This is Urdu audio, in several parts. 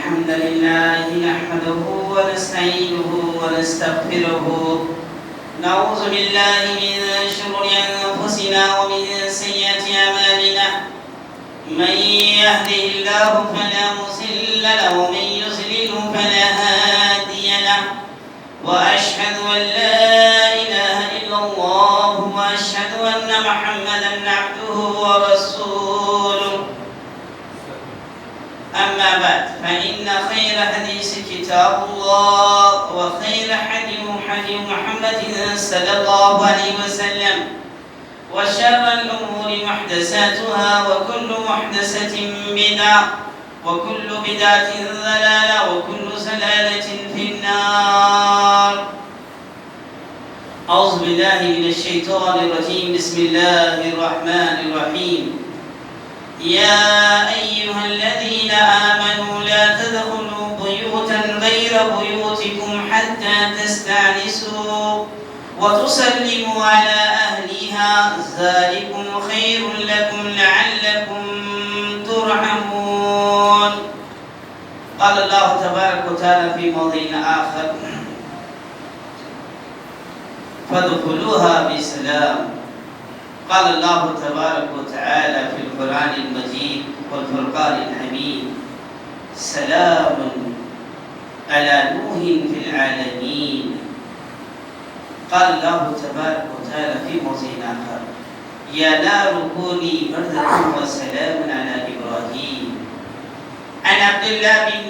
الحمد لله نحمده ونستعينه ونستغفره نعوذ بالله من شرور أنفسنا ومن سيئات أعمالنا من يهده الله فلا مضل له ومن يضلل فلا هادي له وأشهد أن لا إله إلا الله وأشهد أن محمدا عبده ورسوله أما بعد فإن خير حديث كتاب الله وخير حديث محمد صلى الله عليه وسلم وشر الأمور محدثاتها وكل محدثة بدعة وكل بدعة ضلالة وكل ضلالة في النار. أعوذ بالله من الشيطان الرجيم. بسم الله الرحمن الرحيم. يا أيها الذين آمنوا لا تدخلوا بيوتا غير بيوتكم حتى تستأنسوا وتسلموا على أهلها ذلكم خير لكم لعلكم ترحمون. قال الله تبارك وتعالى في موضع آخر فادخلوها بسلام. قال الله تبارك وتعالى في القرآن المجيد والفرقان الحميد سلام على نوح في العالمين. قال الله تبارك وتعالى في موضع آخر يا نار كوني بردا وسلام على إبراهيم. عن عبد الله بن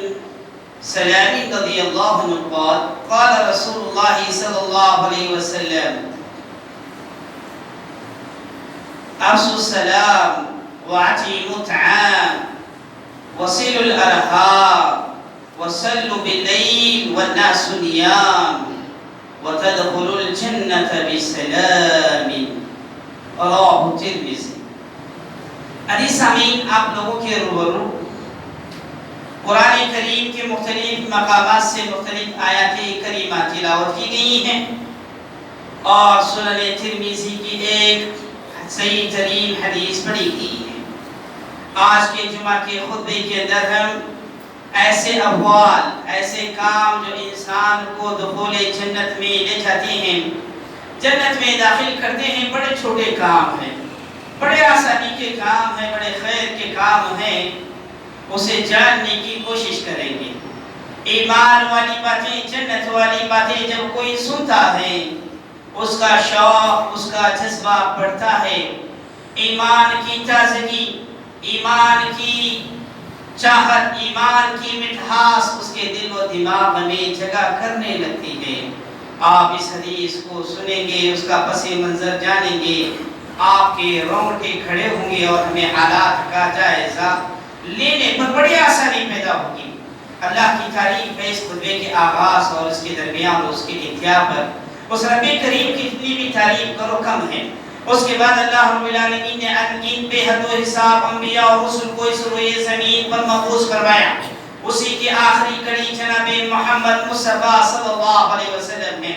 سلام رضي الله عنه قال قال رسول الله صلى الله عليه وسلم أفشوا السلام وأطعموا الطعام وصلوا الأرحام وصلوا بالليل والناس نيام وتدخلوا الجنة بسلام. رواه الترمذی. عزیز سامعین، آپ لوگوں کے روبرو قرآن کریم کے مختلف مقامات سے مختلف آیات کریمہ تلاوت کی گئی ہیں اور سنن ترمذی کی ایک صحیح ترین حدیث پڑھی گئی ہے. آج کے جمعہ کے خطبے کے اندر ہم ایسے احوال، ایسے کام جو انسان کو دخول جنت میں لے جاتے ہیں، جنت میں داخل کرتے ہیں، بڑے چھوٹے کام ہیں، بڑے آسانی کے کام ہیں، بڑے خیر کے کام ہیں، اسے جاننے کی کوشش کریں گے. ایمان والی باتیں، جنت والی باتیں جب کوئی سنتا ہے اس کا شوق، اس کا جذبہ بڑھتا ہے. ایمان کی تازگی، ایمان کی چاہت، ایمان کی مٹھاس اس کے دل و دماغ میں جگہ کرنے لگتی ہے. آپ اس حدیث کو سنیں گے، اس کا پس منظر جانیں گے، آپ کے رونگٹے کھڑے ہوں گے اور ہمیں حالات کا جائزہ لینے پر بڑی آسانی پیدا ہوگی. اللہ کی تعریف ہے اس خطبے کے آغاز اور اس کے درمیان اور اس کے انتہا پر. اس رب کریم کی اتنی بھی تعریف کرو کم ہے. اس کے بعد اللہ رب العالمین نے ان بے حد و حساب انبیاء اور رسل کو اس روئے زمین پر مبعوث فرمایا. اسی کی آخری کڑی جناب محمد مصطفیٰ صلی اللہ علیہ وسلم ہے.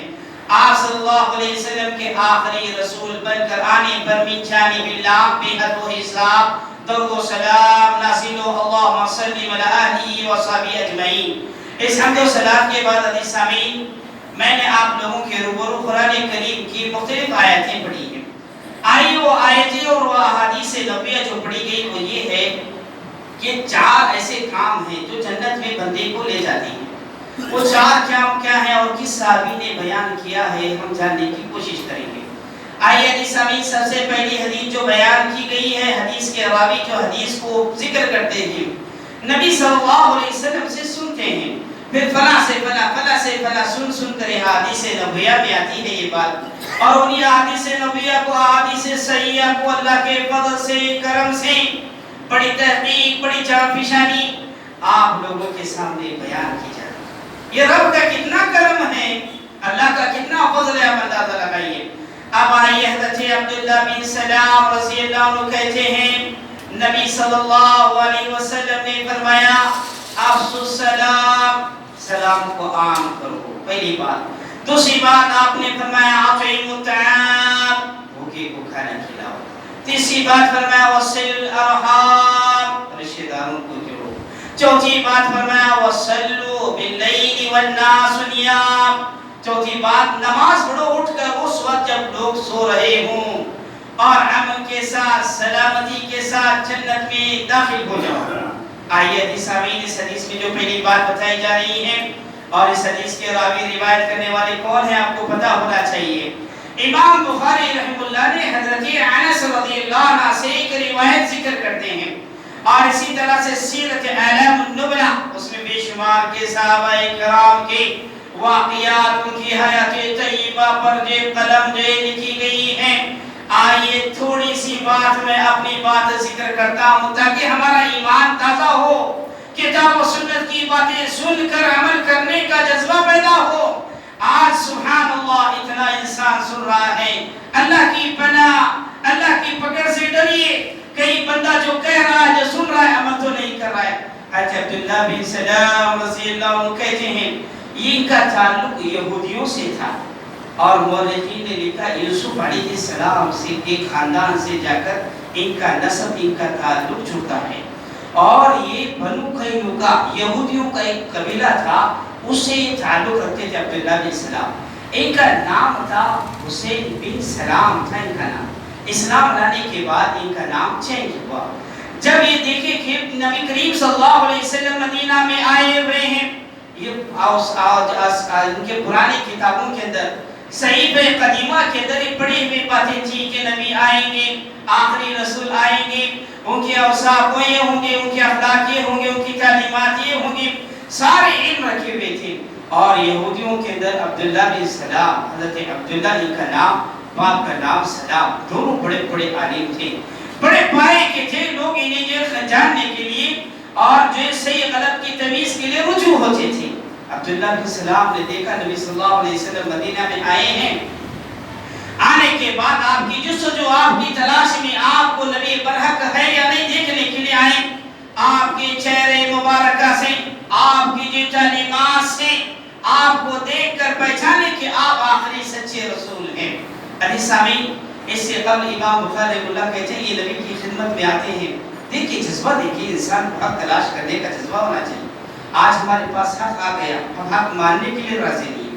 آپ صلی اللہ علیہ وسلم کے آخری رسول بن کر آنے پر من جانب اللہ بے حد و حساب درود و سلام نازل ہو. اللہم صلی علی آلہ و صحبہ اجمعین. اس حمد و صلاۃ کے بعد عزیز سامعین، میں نے آپ لوگوں کے روبرو قرآن کریم کی مختلف آیتیں پڑھی ہیں. آئی وہ آیتیں اور وہ احادیث نبویہ جو پڑھی گئی وہ یہ ہے کہ 4 ایسے کام ہیں جو جنت میں بندے کو لے جاتے ہیں. وہ 4 کیا ہیں اور کس صحابی نے بیان کیا ہے، ہم جاننے کی کوشش کریں گے. آئیے حدیث سامعین، سب سے پہلی حدیث جو بیان کی گئی ہے، حدیث کے راوی جو حدیث کو ذکر کرتے ہیں، نبی صلی اللہ علیہ وسلم سے سنتے ہیں، پھر فلاں سے فلاں، فلاں سے فلاں سن کر حدیث نبویہ میں آتی ہے یہ بات. اور انہی حدیث نبویہ کو، حدیث صحیحہ کو اللہ کے فضل سے، کرم سے، بڑی تحقیق، بڑی جانفشانی آپ لوگوں کے سامنے بیان کی جائے. یہ رب کا کتنا کرم ہے، اللہ کا کتنا فضل ہے، آپ اندازہ لگائیے. اب آئیے حضرت عبداللہ بن سلام رضی اللہ عنہ کہتے ہیں نبی صلی اللہ علیہ وسلم نے فرمایا افشوا السلام، سلام کو عام کرو، پہلی بات. دوسری بات آپ نے فرمایا اطعموا الطعام، بھوکے کو کھانا کھلاؤ. تیسری بات فرمایا وصل الارحام، رشتہ داروں کو جوڑو. چوتھی بات فرمایا والناس نيام. چوتھی بات، نماز پڑھو اٹھ کر اس وقت جب لوگ سو رہے ہوں، اور امن کے ساتھ سلامتی کے ساتھ جنت میں داخل ہو جاؤ. آئیے حدیث سامعین، اس حدیث میں جو پہلی بات بتائی جا رہی ہے اور اس حدیث کے راوی روایت کرنے والے کون ہیں آپ کو پتہ ہونا چاہیے. امام بخاری رحمہ اللہ نے حضرت انس رضی اللہ عنہ سے ایک روایت ذکر کرتے ہیں، اور اسی طرح سے سیرت اعلام النبلہ اس میں بے شمار کے صحابہ کرام کے واقعات، ان کی حیات طیبہ پر جو قلم جو لکھی گئی ہیں. آئیے تھوڑی سی بات میں اپنی بات ذکر کرتا ہوں تاکہ ہمارا ایمان تازہ ہو، کتاب و سنت کی باتیں سن کر عمل کرنے کا جذبہ پیدا ہو. آج سبحان اللہ اتنا انسان سن رہا ہے. اللہ کی پناہ، اللہ کی پکڑ سے ڈریے. کئی بندہ جو کہہ رہا ہے، جو سن رہا ہے، عمل تو نہیں کر رہا ہے. حضرت عبداللہ بن سلام رضی اللہ عنہ کہتے ہیں ان کا تعلق یہودیوں سے تھا، اور مورخین نے لکھا یوسف علیہ السلام سے ایک خاندان سے جا کر ان کا نسب، ان کا تعلق جڑتا ہے. اور یہ بنو قینقاع یہودیوں کا ایک قبیلہ تھا، اس سے یہ تعلق رکھتے تھے عبداللہ بن سلام. ان کا نام تھا حسین بن سلام تھا ان کا نام. اسلام لانے کے بعد ان کا نام چینج ہوا. جب یہ دیکھے کہ نبی کریم صلی اللہ علیہ وسلم مدینہ میں آئے ہوئے ہیں، یہ ان کے پرانے کتابوں کے اندر، صحیفہ قدیمہ کے اندر یہ پڑھی ہوئی باتیں تھی کہ نبی آئیں گے، آخری رسول آئیں گے، ان کے اوصاف یہ ہوں گے، ان کے اخلاق یہ ہوں گے، ان کی تعلیمات یہ ہوں گے، سارے علم رکھے ہوئے تھے. اور یہودیوں کے اندر عبداللہ بن سلام، حضرت عبداللہ ان کا نام، باپ کا نام سلام، دونوں بڑے بڑے عالم تھے، بڑے پائے کے تھے. لوگ انہیں جو جاننے کے لیے اور جو صحیح غلط کی تمیز کے لیے رجوع ہوتے تھے. عبداللہ بن سلام نے دیکھا نبی صلی اللہ علیہ وسلم مدینہ میں آئے ہیں. آنے کے بعد آپ کی جستجو، آپ کی تلاش میں، آپ کو نبی برحق ہے یا نہیں دیکھنے کے لیے آئے. آپ کے چہرے مبارکہ سے، آپ کی جو تعلیمات سے آپ کو دیکھ کر پہچانے کہ آپ آخری سچے رسول ہیں. حدیث سامعین، اس سے قبل امام بخاری رحمہ اللہ کہتے ہیں یہ نبی کی خدمت میں آتے ہیں. دیکھیے جذبہ، دیکھیے انسان کو حق تلاش کرنے کا جذبہ ہونا چاہیے. آج ہمارے پاس حق آ گیا، ہم حق ماننے کے لیے راضی نہیں.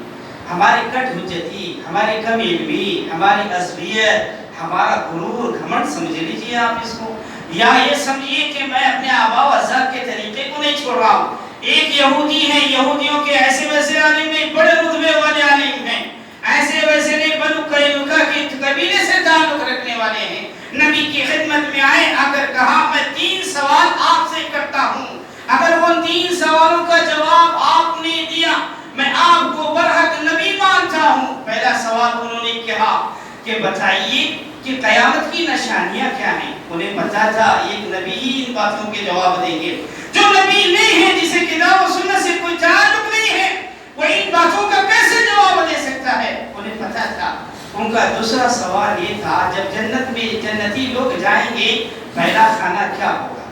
ہماری کٹ حجتی، ہماری کم علمی، ہماری عصبیت، ہمارا غرور، گھمنڈ سمجھ لیجیے آپ اس کو، یا یہ سمجھیے کہ میں اپنے آباء و اجداد کے طریقے کو نہیں چھوڑ رہا ہوں. ایک یہودی ہیں، یہودیوں کے ایسے ویسے عالم نہیں، بڑے رتبے والے عالم ہیں، ایسے ویسے نہیں، بنو قینقاع کے قبیلے سے تعلق رکھنے والے ہیں. نبی کی خدمت میں آئے، اگر کہا میں 3 سوال آپ سے کرتا ہوں، اگر وہ 3 سوالوں کا جواب آپ نے دیا میں آپ کو برحق نبی مانتا ہوں. پہلا سوال انہوں نے کہا کہ بتائیے کہ قیامت کی نشانیاں کیا ہیں. انہیں پتا تھا ایک نبی ان باتوں کے جواب دیں گے. جو نبی نہیں ہے، جسے کتاب و سنت سے کوئی تعلق نہیں ہے، وہ ان باتوں کا کیسے جواب دے سکتا ہے؟ انہیں پتا تھا. ان کا دوسرا سوال یہ تھا جب جنت میں جنتی لوگ جائیں گے پہلا کھانا کیا ہوگا.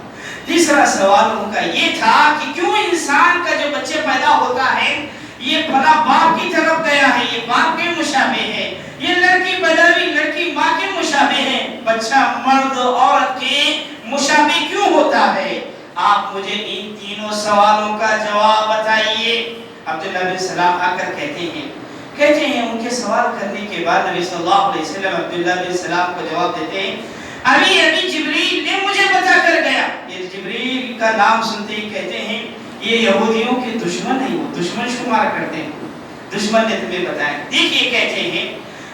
تیسرا سوال ان کا یہ تھا کہ کیوں انسان کا جو بچے پیدا ہوتا ہے یہ بڑا باپ کی طرف گیا ہے، یہ باپ کے مشابہ ہے، یہ لڑکی پیدا ہوئی لڑکی ماں کے مشابہ ہے، بچہ مرد عورت کے مشابہ کیوں ہوتا ہے؟ آپ مجھے ان تینوں سوالوں کا جواب بتائیے. عبداللہ بن سلام آ کر کہتے ہیں ان کے سوال کرنے کے بعد نبی صلی اللہ علیہ وسلم عبداللہ بن سلام کو جواب دیتے ہیں ابھی جبریل نے مجھے بتا کر گیا. یہ جبریل کا نام سنتے ہی کہتے ہیں یہ یہودیوں کے دشمن ہیں، وہ دشمن شمار کرتے ہیں، دشمن نے تمہیں بتایا. دیکھیے کہتے ہیں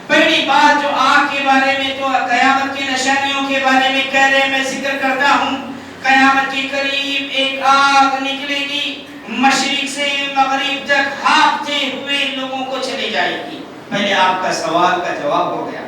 پہلی بات جو آگ کے بارے میں، تو قیامت کی نشانیوں کے بارے میں کہہ رہے میں ذکر کرتا ہوں. قیامت کے قریب ایک آگ نکلے گی، مشرق سے مغرب تک ہانپتے ہوئے لوگوں کو چلے جائے گی. پہلے آپ کا سوال کا جواب ہو گیا.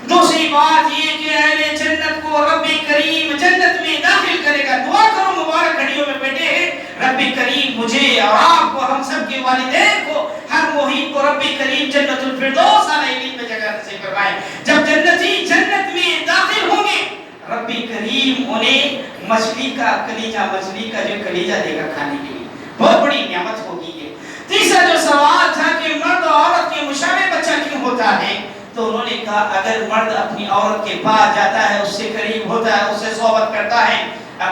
دوسری بات یہ کہ اہل جنت کو رب کریم جنت میں داخل کرے گا. دعا کرو مبارک گھڑیوں میں بیٹھے ہیں، رب کریم مجھے اور آپ کو، ہم سب کے والدین کو، ہر محیط کو رب کریم جنت الفردوس علیہ میں جگہ نصیب فرمائے. جب جنتی جنت میں داخل ہوں گے رب کریم انہیں مچھلی کا کلیجہ، مچھلی کا جو کلیجہ دے گا کھانے کے لیے، بہت بڑی نعمت ہوگی یہ. تیسرا جو سوال تھا کہ مرد اور عورت کے مشابہ بچہ کیوں ہوتا ہے، تو انہوں نے کہا اگر مرد اپنی عورت کے پاس جاتا ہے، اس سے قریب ہوتا ہے، اس سے صحبت کرتا ہے،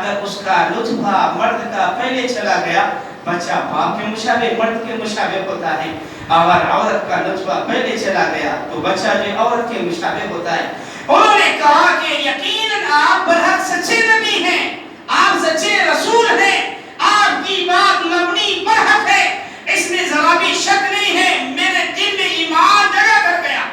اگر اس کا رتبہ مرد کا پہلے چلا گیا، بچہ باپ کے مشابہ مرد کے مشابہ ہوتا ہے، اور عورت کا رتبہ پہلے چلا گیا تو بچہ جو عورت کے مشابہ ہوتا ہے۔ انہوں نے کہا کہ یقیناً آپ برحق سچے نبی ہیں، آپ سچے رسول ہیں، آپ کی بات مبنی برحق ہے، اس میں ذرا بھی شک نہیں ہے، میرے دل میں ایمان جگہ کر گیا۔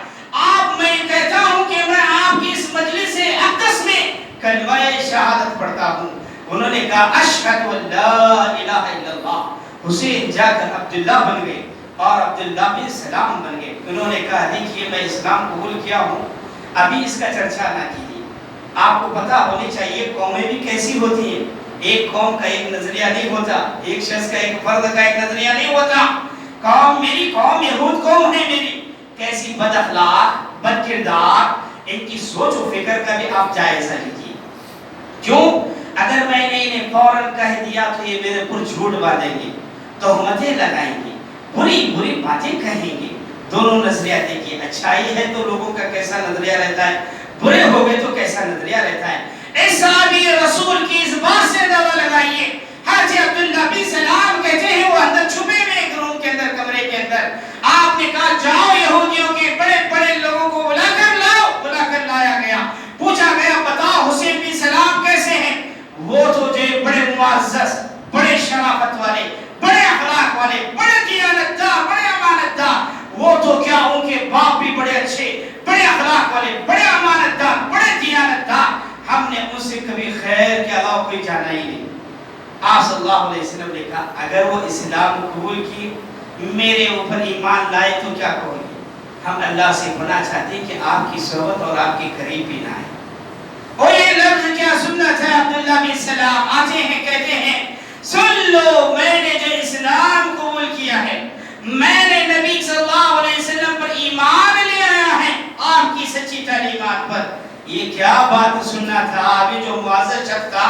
آپ میں کہتا ہوں کہ میں آپ کی اس مجلس اقدس میں کلمہ شہادت پڑھتا ہوں۔ انہوں نے کہا اشہد ان لا الہ الا اللہ۔ حسین جا کر عبداللہ بن گئے اور عبداللہ بن سلام بن گئے۔ انہوں نے کہا دیکھیے میں اسلام قبول کیا ہوں، ابھی اس کا چرچا نہ کیجیے، آپ کو پتہ ہونی چاہیے قومیں بھی کیسی ہوتی ہیں، ایک قوم کا ایک نظریہ نہیں ہوتا، ایک شخص کا ایک فرد کا ایک نظریہ نہیں ہوتا۔ قوم میری قوم یہود قوم ہے میری، کیسی بد اخلاق بد کردار، ان کی سوچ و فکر کا بھی آپ جائزہ لیجیے۔ کیوں؟ اگر میں نے انہیں فوراً کہہ دیا تو یہ میرے پر جھوٹ باندھیں گے، تہمتیں لگائیں گے، بری بری باتیں کہیں گے۔ دونوں نظریہ دیکھیے، اچھائی ہے تو لوگوں کا کیسا نظریہ رہتا ہے، برے ہو گئے تو کیسا نظریہ رہتا ہے۔ اس صحابی رسول کی اس بات سے دعویٰ لگائیے۔ حضرت عبداللہ بن سلام کہتے ہیں وہ اندر چھپے میں ایک روم کے اندر کمرے کے اندر، آپ نے کہا جاؤ یہودیوں کے بڑے بڑے لوگوں کو بلا کر لاؤ۔ بلا کر لایا گیا، پوچھا گیا بتاؤ حسین بن سلام کیسے ہیں؟ وہ تو جو بڑے معزز، بڑے شرافت والے، بڑے اخلاق والے، بڑے دیانت دار، بڑے امانت دار، وہ تو کیا ان کے باپ بھی بڑے اچھے، بڑے اخلاق والے، بڑے امانت دار، بڑے دیانت دار، ہم نے ان سے کبھی خیر کے علاوہ کوئی جانا ہی نہیں۔ آپ صلی اللہ علیہ وسلم نے کہا اگر وہ اسلام قبول کی، میرے اوپر ایمان لائے تو کیا کہو گے؟ ہم اللہ سے پناہ چاہتے ہیں کہ آپ کی صحبت اور آپ کے قریب بھی نہ آئے۔ اور یہ لفظ کیا سنت ہے؟ عبداللہ بن سلام آتے ہیں کہتے ہیں سن لو میں نے جو اسلام قبول کیا ہے، میں نے نبی صلی اللہ علیہ وسلم پر ایمان لے آیا ہے، آپ کی سچی تعلیمات پر۔ یہ کیا بات سننا تھا؟ ابھی جو معزز شخص تھا،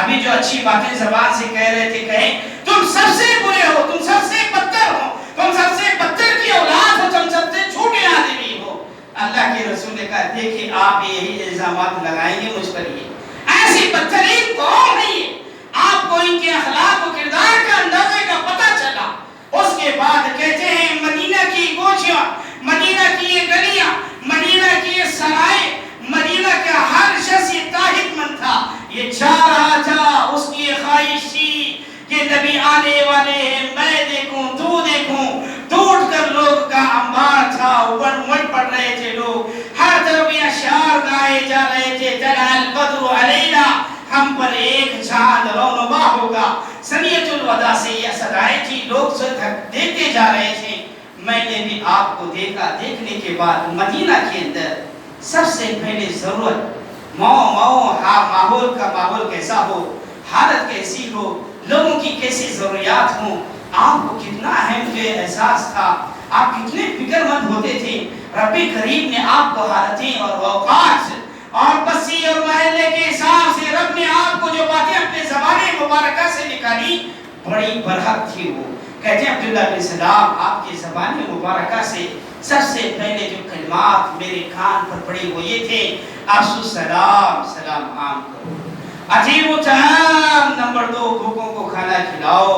ابھی جو اچھی باتیں زبان سے کہہ رہے تھے، کہیں تم سب سے برے ہو، تم سب سے بدتر ہو، تم سب سے بدتر کی اولاد ہو، تم سب سے جھوٹے آدمی ہو۔ اللہ کے رسول نے کہا دیکھیں آپ یہی الزامات لگائیں گے مجھ پر، یہ ایسی بدترین قوم ہے یہ، آپ کو ان کے اخلاق و کردار کا اندازے کا پتہ چلا۔ اس کے بعد کہتے ہیں مدینہ کی گوشیاں، مدینہ کی یہ گلیاں، مدینہ کی یہ سرائے، مدینہ کا ہر شخص یہ تاحت مند تھا، یہ چاہ رہا تھا، اس کی خواہش تھی کہ نبی آنے والے ہیں، میں دیکھوں تو دیکھوں۔ ٹوٹ کر لوگ کا انبار تھا، ون پڑھ رہے تھے لوگ، ہر طرف یہ اشعار گائے جا رہے تھے، طلع البدر علینا، ہم پر ایک چاند رونما ہوگا۔ سنیت الوداع سے یہ صدائیں تھی، لوگ سے دیکھتے جا رہے تھے۔ میں نے بھی آپ کو دیکھا، دیکھنے کے بعد مدینہ کے اندر سب سے پہلے ضرورت ماحول کا ماحول کیسا ہو، حالت کیسی ہو، لوگوں کی کیسی ضروریات ہوں۔ آپ کو کتنا اہم جو احساس تھا، آپ کتنے فکر مند ہوتے تھے۔ رب کریم نے آپ کو حالتیں اور اوقات اور بستی اور محلے کے حساب سے رب نے آپ کو جو باتیں اپنے زبان مبارکہ سے نکالی، بڑی برحق تھی وہ۔ کہتے ہیں عبداللہ بن سلام آپ کی زبان مبارکہ سے سب سے پہلے جو کلمات میرے کان پر پڑے وہ یہ تھے افشوا السلام، سلام عام کرو، اطیبوا الطعام، نمبر 2 بھوکوں کو کھانا کھلاؤ،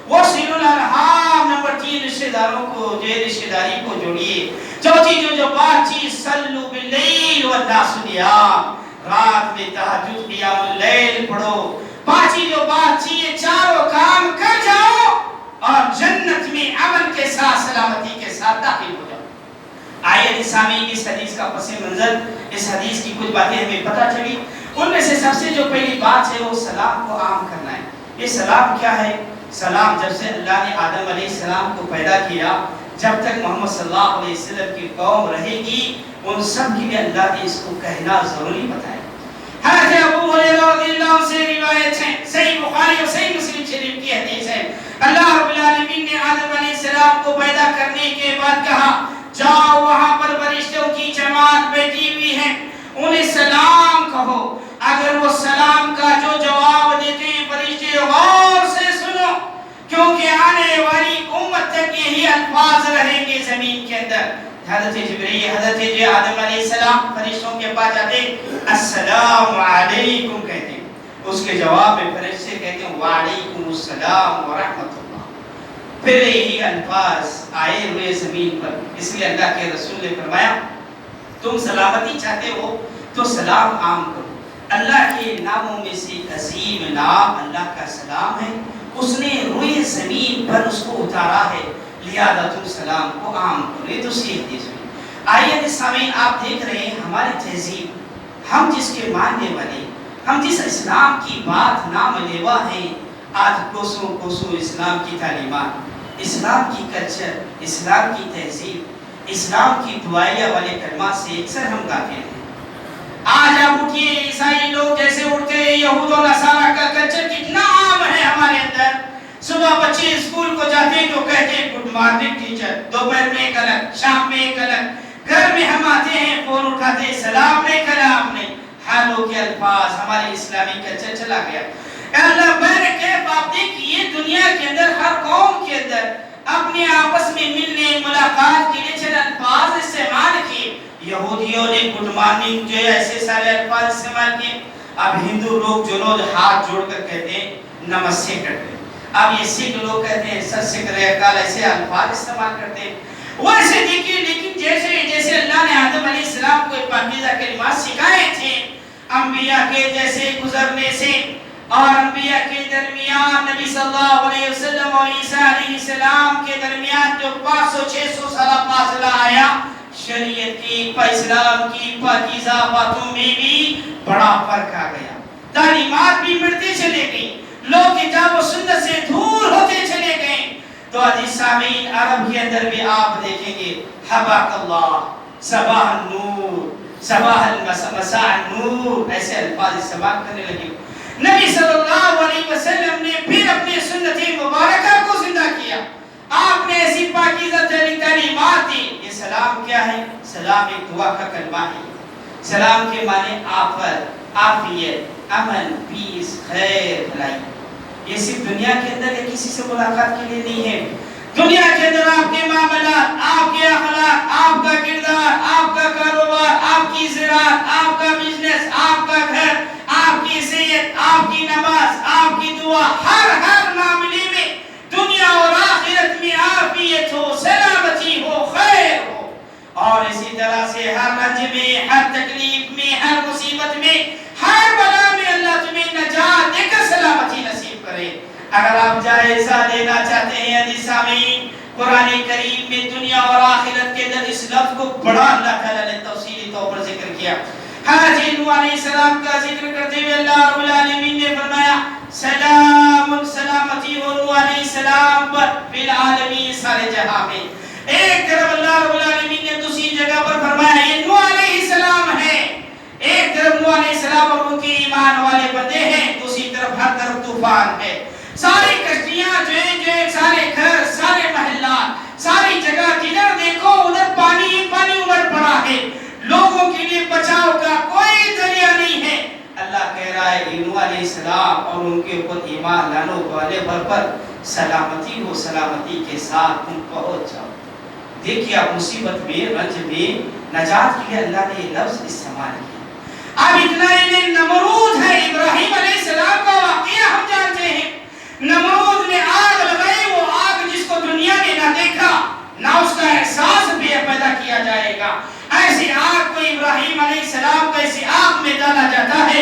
وصلوا الارحام، نمبر 3 رشتہ داروں کو رشتہ داری کو جوڑیے، چوتھی جو بات تھی صلوا باللیل والناس نیام، رات میں تہجد قیام اللیل پڑھو، پانچویں جو بات تھی یہ چاروں کام کر جاؤ اور جنت میں امن کے ساتھ سلامتی کے ساتھ داخل ہو جاؤ۔ آیت سامعین اس حدیث کا پس منظر، اس حدیث کی کچھ باتیں ہمیں پتہ چلی، ان میں سے سب سے جو پہلی بات ہے وہ سلام کو عام کرنا ہے۔ یہ سلام کیا ہے؟ سلام جب سے اللہ نے آدم علیہ السلام کو پیدا کیا، جب تک محمد صلی اللہ علیہ وسلم کی قوم رہے گی، ان سب کے لیے اللہ نے اس کو کہنا ضروری بتایا۔ حضرت ابو ہریرہ رضی اللہ عنہ سے روایت ہے، صحیح بخاری اور صحیح مسلم شریف کی حدیث ہے، اللہ رب العالمین نے آدم علیہ السلام کو پیدا کرنے کے بعد کہا جاؤ وہاں پر فرشتوں کی جماعت بیٹھی ہوئی ہے، انہیں سلام کہو۔ اگر وہ سلام کا جو جواب دیتے ہیں فرشتے غور سے سنو، کیونکہ آنے والی امت تک یہی الفاظ رہیں گے زمین کے اندر۔ حضرت جبرائیل حضرت آدم علیہ السلام فرشتوں کے پاس جاتے السلام علیکم کہتے ہیں، اس کے جواب میں فرشتے کہتے ہیں وعلیکم السلام ورحمۃ اللہ. پھر یہی الفاظ آئے ہوئے زمین پر. اس لیے اللہ کے رسول نے فرمایا تم سلامتی چاہتے ہو تو سلام عام کرو. اللہ کے ناموں میں سے عظیم نام اللہ کا سلام ہے. اس نے روئے زمین پر اس کو اتارا ہے, لہذا تم سلام کو عام کرو. یہ تو صحیح حدیث ہے. آئیے سامعین, آپ دیکھ رہے ہیں ہماری تہذیب, ہم جس کے ماننے والے, ہم جس اسلام کی بات نام لیوا ہیں, آج کوسوں کوسوں اسلام کی تعلیمات, اسلام کی کلچر, اسلام کی تہذیب, اسلام کی دعائیہ والے کلمات سے اکثر ہم غافل ہیں. آج آپ اٹھیے, عیسائی لوگ جیسے اٹھتے ہیں, یہود و نصارہ کا کلچر کتنا عام ہے ہمارے اندر. صبح بچے اسکول کو جاتے ہیں تو کہتے ہیں گڈ مارننگ ٹیچر, دوپہر میں ایک الگ, شام میں ایک الگ. گھر میں ہم آتے ہیں, فون اٹھاتے ہیں, سلام نہیں کلام نہیں, حالوں کے الفاظ. ہمارے اسلامی کلچر چلا گیا. اللہ بہرکیف آپ دیکھیے دنیا کے اندر, ہر قوم کے اندر اپنے آپس میں ملنے ملاقات کے لیے چند الفاظ استعمال کیے. یہودیوں نے گڈ مارننگ جو ایسے سارے الفاظ استعمال کیے. اب ہندو لوگ جو لوگ ہاتھ جوڑ کر کہتے ہیں نمستے کرتے ہیں. اب یہ سکھ لوگ کہتے ہیں ست شری اکال, ایسے الفاظ استعمال کرتے ہیں. ویسے دیکھیے, لیکن جیسے اللہ نے آدم علیہ السلام کو پاکیزہ کلمات سکھائے تھے, انبیاء کے جیسے گزرنے سے اور انبیاء کے درمیان نبی صلی اللہ علیہ وسلم اور عیسیٰ علیہ السلام کے درمیان جو 500-600 سالہ فاصلہ آیا, شریعت کی, اسلام کی پاکیزہ باتوں میں بھی بڑا فرق آ گیا. تعلیمات بھی مٹتی چلے گئی, لوگ کتاب و سنت سے دور ہوتے چلے گئے. تو عزیز سامعین, عرب کے اندر بھی آپ دیکھیں گے حباک اللہ, صباح النور, صباح المساء النور, ایسے الفاظ استعمال کرنے لگے. نبی صلی اللہ علیہ وسلم نے پھر اپنی سنت مبارکہ کو زندہ کیا. آپ نے ایسی پاکیزہ تعلیمات دی. یہ سلام کیا ہے؟ سلام ایک دعا کا کلمہ ہے. سلام کے معنی آفت, عافیت, امن, پیس, خیر, بھلائی. یہ صرف دنیا کے اندر یا کسی سے ملاقات کے لیے نہیں ہے. دنیا کے اندر آپ کے معاملات, آپ کے اخلاق, آپ کا کردار, آپ کا کاروبار, آپ کی زراعت, آپ کا بزنس, آپ کا گھر, آپ کی صحت, آپ کی نماز, آپ کی دعا, ہر معاملے میں دنیا اور آخرت میں عافیت ہو, سلامتی ہو, خیر ہو. اور اسی طرح سے ہر رنج میں, ہر تکلیف میں, ہر مصیبت میں, ہر بلا میں اللہ تمہیں نجات دے کر سلامتی نصیب کرے. اگر آپ جائزہ لینا چاہتے ہیں عزیز سامعین, قرآن کریم میں دنیا اور آخرت کے اندر اس لفظ کو بڑا اللہ تعالیٰ نے تفصیلی طور پر ذکر کیا. حضرت نوح علیہ السلام کا ذکر کرتے ہوئے اللہ رب العالمین نے فرمایا سلام, سلامتی ہو نوح علیہ السلام پر فی العالمین, سارے جہاں میں. ایک طرف اللہ رب العالمین نے دوسری جگہ پر فرمایا یہ نوح علیہ السلام ہے. ایک طرف نوح علیہ السلام اور ان کے ایمان والے بندے ہیں, دوسری طرف ہر طرف طوفان ہے. ساری کشتیاں جو ہیں, سارے گھر, سارے محلات, ساری جگہ جدھر دیکھو ادھر پانی ہی پانی امڑ پڑا ہے. لوگوں کے لیے بچاؤ کا کوئی ذریعہ نہیں ہے. اللہ کہہ رہا ہے نوح علیہ السلام اور ان کے اوپر ایمان لانے والے پر سلامتی ہو, سلامتی کے ساتھ تم پہنچ جاؤ. دیکھیے آپ مصیبت میں, رنج میں نجات کے لیے اللہ نے یہ لفظ استعمال کیا. اب اتنا ہی نمرود ہے, ابراہیم علیہ السلام کا واقعہ ہم جانتے ہیں. نمرود نے آگ لگائی, وہ آگ جس کو دنیا نے نہ دیکھا نہ اس کا احساس بھی پیدا کیا جائے گا. ایسی آگ کو ابراہیم علیہ السلام کو ایسی آگ میں ڈالا جاتا ہے.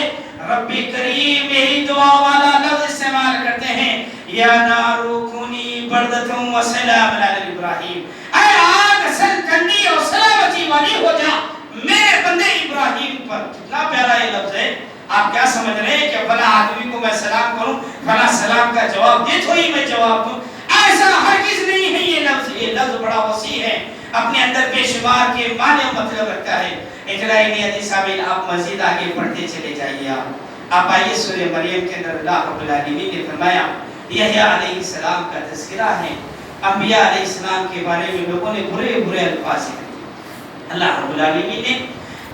رب کریم یہی دعا والا لفظ استعمال کرتے ہیں یا نارو کونی بردتم و سلام علی ابراہیم, اے آگ ٹھنڈی اور سلامتی والی ہو جا میرے بندے ابراہیم پر. کتنا پیارا یہ لفظ ہے. آپ کیا سمجھ رہے ہیں کہ فلاں آدمی کو میں سلام کروں, فلاں سلام کا جواب دے تو ہی میں جواب دوں؟ ایسا ہرگز نہیں ہے یہ لفظ. یہ لفظ بڑا وسیع ہے, اپنے اندر بے شمار کے معنی و مطلب رکھتا ہے. اتنا ہی نہیں عزیز سامعین, آپ مزید آگے پڑھتے چلے جائیے. آپ آئیے سورہ مریم کے اندر اللہ رب العالمین نے فرمایا یحییٰ علیہ السلام کا تذکرہ ہے. انبیاء علیہ السلام کے بارے میں لوگوں نے برے الفاظ کہے. اللہ رب العالمین نے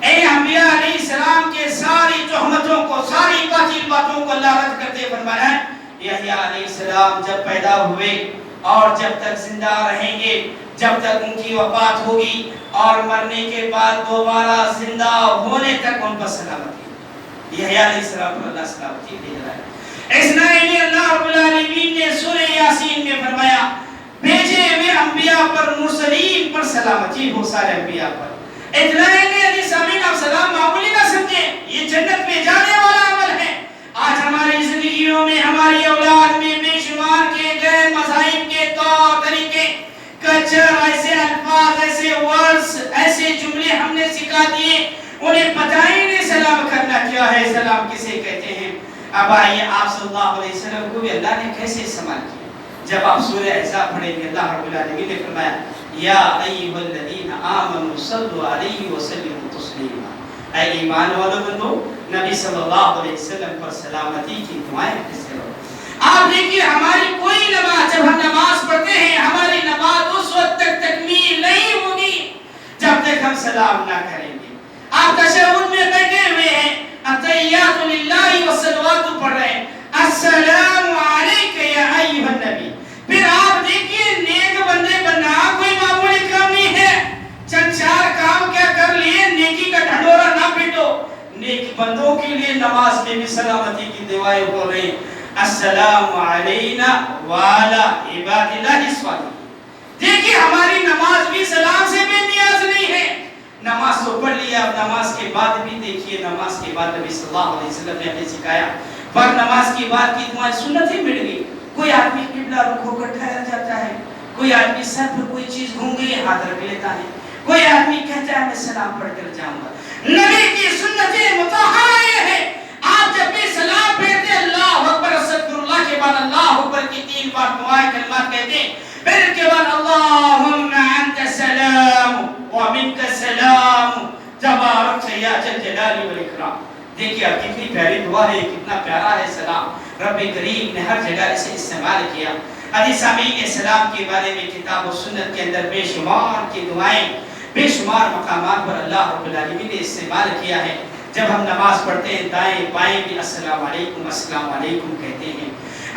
اے انبیاء علیہ السلام کے ساری تہمتوں کو, ساری باطل باتوں کو اللہ رد کرتے فرمایا یحییٰ علیہ السلام جب پیدا ہوئے اور جب تک زندہ رہیں گے, جب تک ان کی وفات ہوگی اور مرنے کے بعد دوبارہ زندہ ہونے تک ان پر سلامتی. یحییٰ علیہ السلام پر اللہ سلامتی بھیج رہا ہے۔ اسرائیلی اللہ رب العالمین نے سورہ یاسین میں فرمایا بھیجے ہوئے انبیاء پر مرسلین پر سلامتی ہو، سارے انبیاء پر۔ اطلاع نے علیہ السلام آپ سلام معمولی نہ سمجھیں، یہ جنت میں جانے والا عمل ہے۔ آج ہماری زندگیوں میں، ہماری اولاد میں بے شمار کے غیر مذاہب کے طور طریقے، کلچر، ایسے الفاظ، ایسے ورڈز، ایسے جملے ہم نے سکھا دیے، انہیں پتہ ہی نہیں سلام کرنا کیا ہے، سلام کسے کہتے ہیں۔ اب آئیے آپ صلی اللہ علیہ وسلم کو بھی اللہ نے کیسے استعمال کیا؟ جب آپ سورہ احزاب پڑھیں گے اللہ رب العالمین نے فرمایا یا ایھا الذین آمنوا صلوا علیہ وسلموا تسلیما، اے ایمان والو بندو نبی صلی اللہ علیہ وسلم پر سلامتی کی دعائیں کیسے ہو۔ آپ دیکھیے ہماری کوئی نماز، جب ہم نماز پڑھتے ہیں ہماری نماز اس وقت تک تکمیل نہیں ہوگی جب تک ہم سلام نہ کریں گے۔ آپ تشہد میں بیٹھے ہوئے ہیں، التحیات للہ والصلوات پڑھ رہے ہیں، السلام علیک یا ایھا النبی۔ پھر آپ دیکھیے نیک بندے بننا کوئی معمولی کام نہیں ہے، چند چار کام کیا کر لیے، نیکی کا ڈھنڈورا نہ پیٹو۔ نیک بندوں کے لیے نماز میں بھی سلامتی کی دعائیں ہو رہی، السلام علینا وعلی عباد اللہ الصالحین۔ دیکھیے ہماری نماز بھی سلام سے بے نیاز نہیں ہے۔ نماز تو پڑھ لیا، اب نماز کے بعد بھی دیکھیے، نماز کے بعد نبی صلی اللہ علیہ وسلم نے ہمیں سکھایا، پر نماز کے بعد کی دعائیں سنت ہی مٹ گئی۔ کوئی آدمی قبلہ رخ ہو کر ٹھہر جاتا ہے، کوئی آدمی سر پر کوئی چیز گھوم گئی ہاتھ رکھ لیتا ہے، کوئی آدمی کہتا ہے میں سلام پڑھ کر جاؤں گا۔ نبی کی سنت مطہرہ یہ ہے، آپ جب بھی سلام پھیرتے اللہ اکبر استغفر اللہ کے بعد اللہ اکبر کی 3 بار دعائیں کلمات کہتے ہیں، پھر کے بعد اللہم انت السلام ومنک السلام تبارک یا ذا الجلال والاکرام۔ دیکھیے آپ کتنی پیاری دعا ہے، کتنا پیارا ہے سلام، رب کریم نے ہر جگہ اسے استعمال کیا۔ حدیث سامعین سلام کے بارے میں کتاب و سنت کے اندر بے شمار کی دعائیں، بے شمار مقامات پر اللہ رب العالمین نے استعمال کیا ہے۔ جب ہم نماز پڑھتے ہیں دائیں بائیں بھی السلام علیکم السلام علیکم کہتے ہیں۔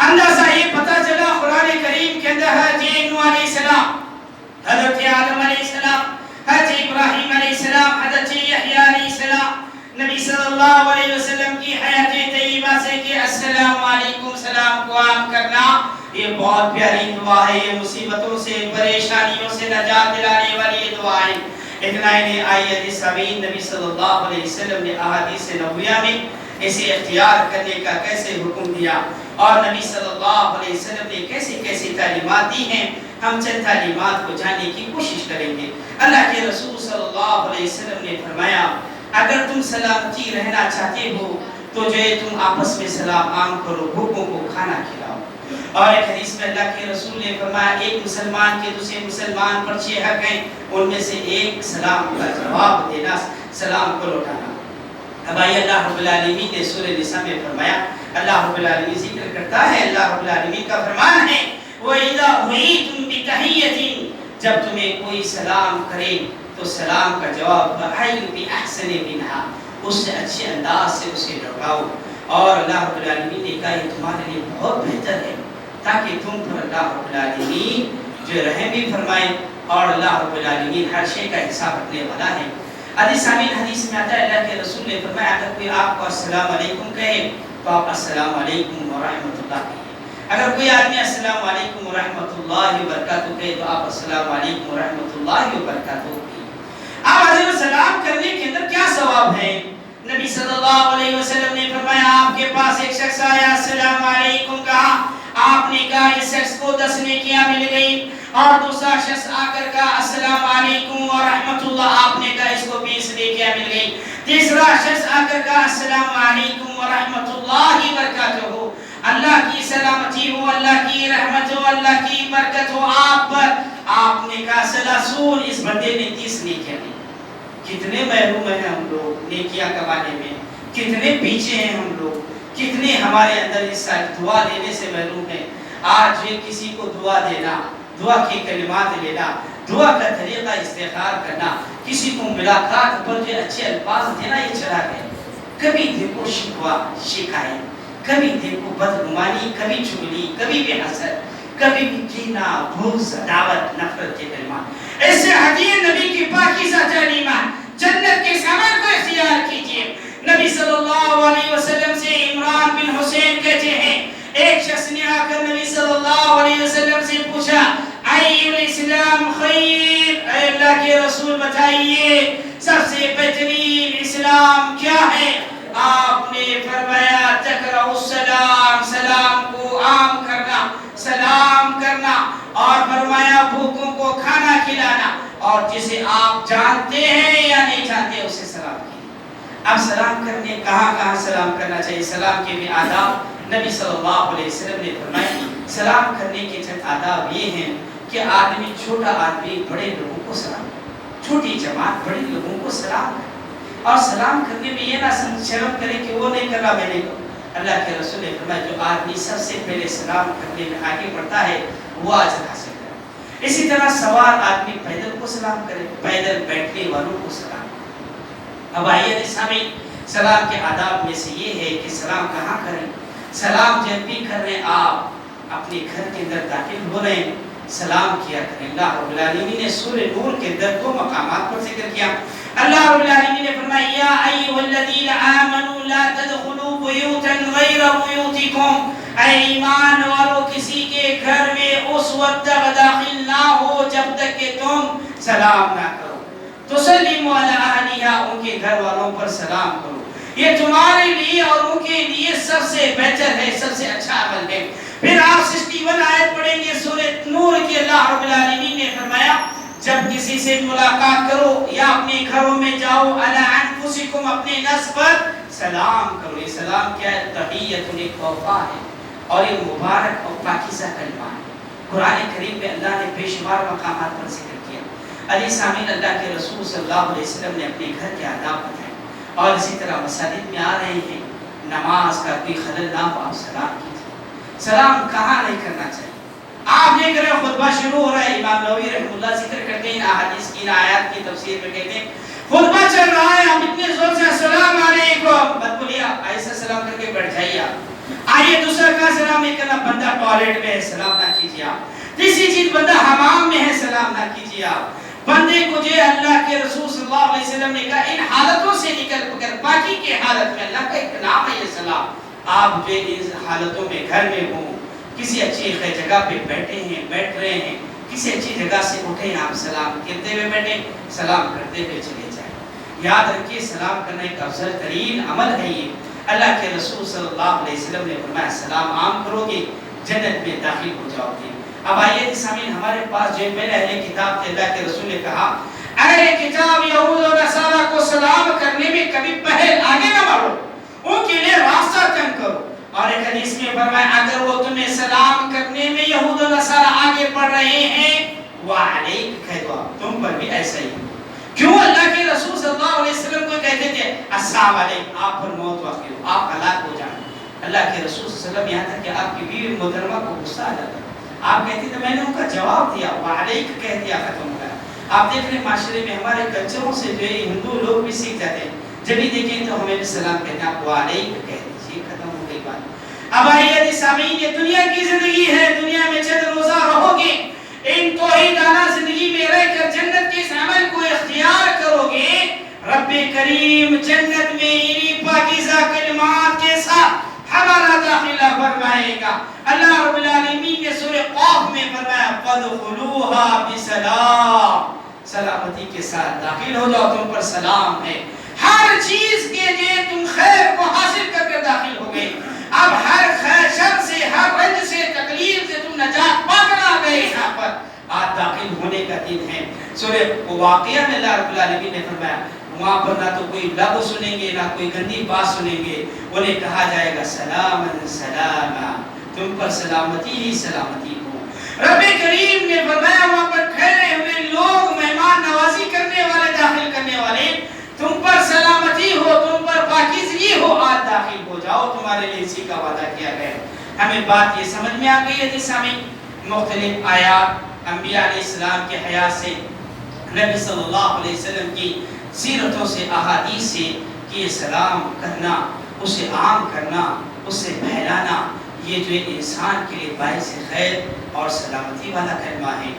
اندازہ یہ پتہ چلا قرآن کریم کے اندر حضرت نوح علیہ السلام، حضرت آدم علیہ السلام، حضرت ابراہیم علیہ السلام، حضرت یحییٰ علیہ السلام، نبی صلی اللہ علیہ وسلم کی حیات طیبہ سے کہ السلام علیکم، سلام کو عام کرنا، یہ بہت پیاری دعا ہے، یہ مصیبتوں سے پریشانیوں سے نجات دلانے والی یہ دعا ہے۔ اتنا ہی نہیں، آئیے حدیث سامعین نبی صلی اللہ علیہ وسلم نے احادیث نبویہ میں اسے اختیار کرنے کا کیسے حکم دیا، اور نبی صلی اللہ علیہ وسلم نے کیسے کیسے تعلیمات دی ہیں، ہم چند تعلیمات کو جاننے کی کوشش کریں گے۔ اللہ کے رسول صلی اللہ علیہ وسلم نے فرمایا اگر تم سلامتی رہنا چاہتے ہو تو جو ہے تم آپس میں سلام عام کرو، بھوکوں کو کھانا کھلاؤ۔ اور ایک حدیث میں اللہ کے رسول نے فرمایا ایک مسلمان کے دوسرے مسلمان پر 6 حق ہیں، ان میں سے ایک سلام کا جواب دینا، سلام کو لوٹانا۔ اب آئیے اللہ رب العالمین نے سورہ نساء میں فرمایا، اللہ رب العالمین ذکر کرتا ہے، اللہ رب العالمین کا فرمان ہے وَإِذَا حُيِّيتُم بِتَحِيَّةٍ، جب تمہیں کوئی سلام کرے تو سلام کا جواب فَحَيُّ بِأَحْسَنِ مِنْهَا، اس سے اچھے انداز سے اسے لوٹاؤ۔ اور اللہ رب العالمین نے کہا یہ تمہارے لیے بہت بہتر ہے تاکہ تم پر اللہ رب العالمین جو رحم بھی فرمائے، اور اللہ رب العالمین ہر شے کا حساب رکھنے والا ہے۔ حدیث سامعین حدیث میں آتا ہے اللہ کے رسول نے فرمایا اگر کوئی آپ کو السلام علیکم کہے تو آپ السلام علیکم ورحمۃ اللہ کہیے، اگر کوئی آدمی السلام علیکم ورحمۃ اللہ وبرکاتہ کہے تو آپ السلام علیکم ورحمۃ اللہ وبرکاتہ کہیے۔ اب حضرت سلام کرنے کے اندر کیا ثواب ہے؟ نبی صلی اللہ علیہ وسلم نے فرمایا آپ کے پاس ایک شخص آیا، السلام علیکم کہا، آپ نے کہا اس شخص کو 10 نیکیاں مل گئی، اور دوسرا شخص آ کر کہا السلام علیکم ورحمۃ اللہ، آپ نے کہا اس کو 20 نیکیاں مل گئی، تیسرا شخص آ کر کہا السلام علیکم ورحمۃ اللہ وبرکاتہ، اللہ کی سلامتی ہو، اللہ کی رحمت ہو، اللہ کی برکت ہو آپ پر، آپ نے کہا 30، اس بندے نے 30 نیکیاں دی۔ کتنے محروم ہیں ہم لوگ نیکیاں کمانے میں، کتنے پیچھے ہیں ہم لوگ، کتنے ہمارے اندر اس دعا دینے سے محروم ہیں۔ آج یہ کسی کو دعا دینا، دعا کی کلمات لینا، دعا کا طریقہ استغفار کرنا، کسی کو ملاقات پر جو اچھے الفاظ دینا، یہ چلا گیا۔ کبھی دیکھو شکوہ شکایت، کبھی دیکھو بدگمانی، کبھی چغلی، کبھی بے حسد، کبھی بھی کینہ، بغض، عداوت، نفرت کے کلمات۔ اس سے ہٹیے نبی کی پاکیزہ تعلیمات، جنت کے ثمر کو اختیار کیجیے۔ نبی صلی اللہ علیہ وسلم سے عمران بن حسین کہتے ہیں ایک شخص نے آ کر نبی صلی اللہ علیہ وسلم سے پوچھا ای الاسلام خیر، اے اللہ کے رسول بتائیے سب سے بہترین اسلام کیا ہے؟ آپ نے فرمایا تقرأ السلام، سلام کو عام کرنا، سلام کرنا، اور فرمایا بھوکوں کو کھانا کھلانا، اور جسے آپ جانتے ہیں یا نہیں جانتے اسے سلام کیجیے۔ اب سلام کرنے کہاں کہاں سلام کرنا چاہیے؟ سلام کے بھی آداب نبی صلی اللہ علیہ وسلم نے فرمائے۔ سلام کرنے کے چند آداب یہ ہیں کہ آدمی، چھوٹا آدمی بڑے لوگوں کو سلام کرے، چھوٹی جماعت بڑے لوگوں کو سلام کرے، اور سلام کرنے میں یہ نہ شرم کرے کہ وہ نہیں کر رہا میں نہیں کروں۔ اللہ کے رسول نے فرمایا جو آدمی سب سے پہلے سلام کرنے میں آگے بڑھتا ہے وہ اجر حاصل کرے۔ اسی طرح سوار آدمی پیدل کو سلام کرے، پیدل بیٹھنے والوں کو سلام کرے۔ اب آئیے سامعین، سلام کے آداب میں سے یہ ہے کہ سلام کہاں کریں؟ سلام جب بھی کر رہے آپ اپنے گھر کے اندر داخل ہو رہے ہیں سلام کیا کریں۔ اللہ رب العالمین نے سورہ نور کے اندر 2 مقامات پر ذکر کیا۔ اللہ رب العالمین نے فرمایا یا ایھا الذین آمنوا لا تدخلوا بیوتا غیر بیوتکم، اے ایمان والو کسی کے گھر میں اس وقت تک داخل نہ ہو جب تک کہ تم سلام نہ کرو۔ تسلموا علی اہلھا، ان کے گھر والوں پر سلام کرو، یہ تمہارے لیے اور ان کے لیے سب سے بہتر ہے، سب سے اچھا عمل ہے۔ پھر آپ 61 آیت پڑھیں گے سورہ نور کی، اللہ رب العالمین نے فرمایا جب کسی سے ملاقات کرو یا اپنے گھروں میں جاؤ علی انفسکم، اپنے نفس پر سلام کرو۔ یہ سلام کیا ہے؟ تحیۃ، ایک تحفہ ہے اور یہ مبارک اور پاکیزہ کلمہ ہے۔ قرآن کریم میں اللہ نے بے شمار مقامات پر ذکر کیا۔ علی سامعین، اللہ کے رسول صلی اللہ علیہ وسلم نے اپنے گھر کے آداب بتائے، اور اسی طرح مساجد میں آ رہے ہیں نماز کا کوئی خلل نہ ہو، آپ سلام کیجیے۔ سلام کہاں نہیں کرنا چاہیے؟ آپ دیکھ رہے ہیں خطبہ شروع ہو رہا ہے، امام نووی رحمہ اللہ ذکر کرتے ہیں احادیث کی، آیات کی تفسیر میں کہتے ہیں خطبہ چل رہا ہے، ہم اتنے زور سے السلام علیکم مت بولیے، ایسا سلام کر کے بیٹھ جائیے آپ۔ آئیے دوسرا کا سلام نہیں کرنا، بندہ ٹوائلٹ میں ہے سلام نہ کیجیے آپ۔ تیسری چیز، بندہ حمام میں ہے سلام نہ کیجیے آپ۔ بندے کو جو اللہ کے رسول صلی اللہ علیہ وسلم نے کہا ان حالتوں سے نکل کر باقی کے حالت میں، اللہ کا ایک نام ہے یہ سلام، آپ جو ان حالتوں میں گھر میں ہوں، کسی اچھی جگہ پہ بیٹھے ہیں، بیٹھ رہے ہیں، کسی اچھی جگہ سے اٹھے ہیں، آپ سلام کرتے ہوئے بیٹھے، سلام کرتے ہوئے چلے جائیں۔ یاد رکھیے سلام کرنا ایک افضل ترین عمل ہے۔ یہ اللہ کے رسول صلی اللہ علیہ وسلم نے فرمایا سلام عام کرو گے جنت میں داخل ہو جاؤ گے۔ اب آئیے سامعین، ہمارے پاس جو پہلے اہل کتاب تھے، اللہ کے رسول نے کہا اہل کتاب یہود و نصارہ کو سلام کرنے میں کبھی پہل آگے نہ بڑھو، ان کے لیے راستہ تنگ کرو۔ اور ایک حدیث میں فرمایا اگر وہ تمہیں سلام کرنے میں یہود و نصارہ آگے بڑھ رہے ہیں وعلیک کہہ دو، تم پر بھی ایسا ہی۔ کیوں؟ اللہ کے رسول صلی اللہ علیہ وسلم کو کہتے تھے السلام علیکم، آپ پر موت واقع ہو، آپ ہلاک ہو جائیں۔ اللہ کے رسول صلی اللہ علیہ وسلم یہاں تک کہ آپ کی بیوی محترمہ کو غصہ آ جاتا، آپ کہتے تھے میں نے ان کا جواب دیا، وعلیک کہہ دیا، ختم ہو گیا۔ آپ دیکھ رہے ہیں معاشرے میں ہمارے کلچروں سے جو ہندو لوگ بھی سیکھ جاتے ہیں، جب بھی دیکھیں تو ہمیں بھی سلام کہتے ہیں، آپ وعلیک کہہ دیجیے، ختم ہو گئی بات۔ اب آئیے سامعین، یہ دنیا کی زندگی ہے، دنیا میں چند روزہ رہو گے، ان توحیدانہ زندگی میں رہ کر جنت کے اس عمل کو اختیار کرو گے، رب کریم جنت میں انہی پاکیزہ کلمات کے ساتھ ہمارا داخلہ فرمائے گا۔ اللہ رب العالمین نے سورہ قاف میں فرمایا فَادْخُلُوهَا بِسَلَامٍ، سلامتی کے ساتھ داخل ہو جاؤ، تم پر سلام ہے۔ ہر چیز کے لیے تم خیر کو حاصل کر کے داخل ہو گئے، اب ہر خیر شر سے، ہر رنج سے، تکلیف سے تم نجات پا کر آ گئے، یہاں پر آج داخل ہونے کا دن ہے۔ سورہ واقعہ میں اللہ رب العالمین نے فرمایا وہاں پر نہ تو کوئی لغو سنیں گے، نہ کوئی گندی بات سنیں گے، انہیں کہا جائے گا سلامًا سلاما، تم پر سلامتی ہی سلامتی ہو۔ رب کریم نے فرمایا وہاں پر ٹھہرے ہوئے لوگ، مہمان نوازی کرنے والے، داخل کرنے والے، تم پر سلامتی ہو، تم پر پاکیزگی ہو، آج داخل ہو جاؤ، تمہارے لیے اسی کا وعدہ کیا گیا ہے۔ ہمیں بات یہ سمجھ میں آ گئی ہے جی سامعین، مختلف آیات انبیاء علیہ السلام کے حیات سے، نبی صلی اللہ علیہ وسلم کی سیرتوں سے، احادیث سے کہ یہ سلام کرنا، اسے عام کرنا، اسے پھیلانا، یہ جو انسان کے لیے باعث خیر اور سلامتی والا کلمہ ہے۔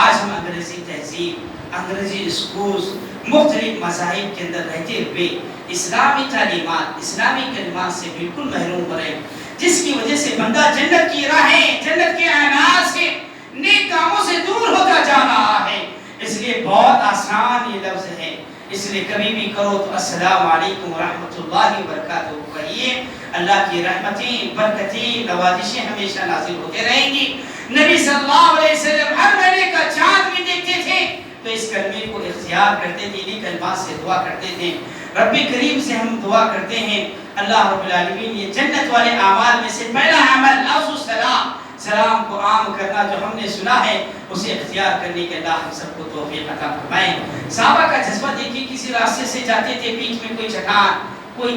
آج ہم انگریزی تہذیب، انگریزی اسکولز، مختلف مذاہب کے اندر رہتے ہوئے اسلامی تعلیمات، اسلامی کلمات سے بالکل محروم ہو رہے ہیں، جس کی وجہ سے بندہ جنت کی راہیں، جنت کے عناصر سے، نیک کاموں سے دور ہوتا جا رہا ہے۔ اس لیے بہت آسان یہ لفظ ہے، اس لیے کبھی بھی کرو تو السلام علیکم ورحمۃ اللہ وبرکاتہ کہیے۔ اللہ کی رحمتیں، برکتیں، نوازشیں ہمیشہ نازل ہوتے رہیں گی۔ نبی صلی اللہ علیہ وسلم ہر مہینے کا چاند بھی دیکھتے تھے تو اس کلمے کو اختیار کرتے تھے، انہیں کلمات سے دعا کرتے تھے۔ رب کریم سے ہم دعا کرتے ہیں اللہ رب العالمین یہ جنت والے اعمال میں سے پہلا عمل لفظ السلام، سلام کو عام کرنا جو ہم نے سنا ہے اسے اختیار کرنے کے اللہ ہم سب کو توفیق عطا فرمائے۔ صحابہ کا جذبہ دیکھیے، کسی راستے سے جاتے تھے، بیچ میں کوئی چٹان، کوئی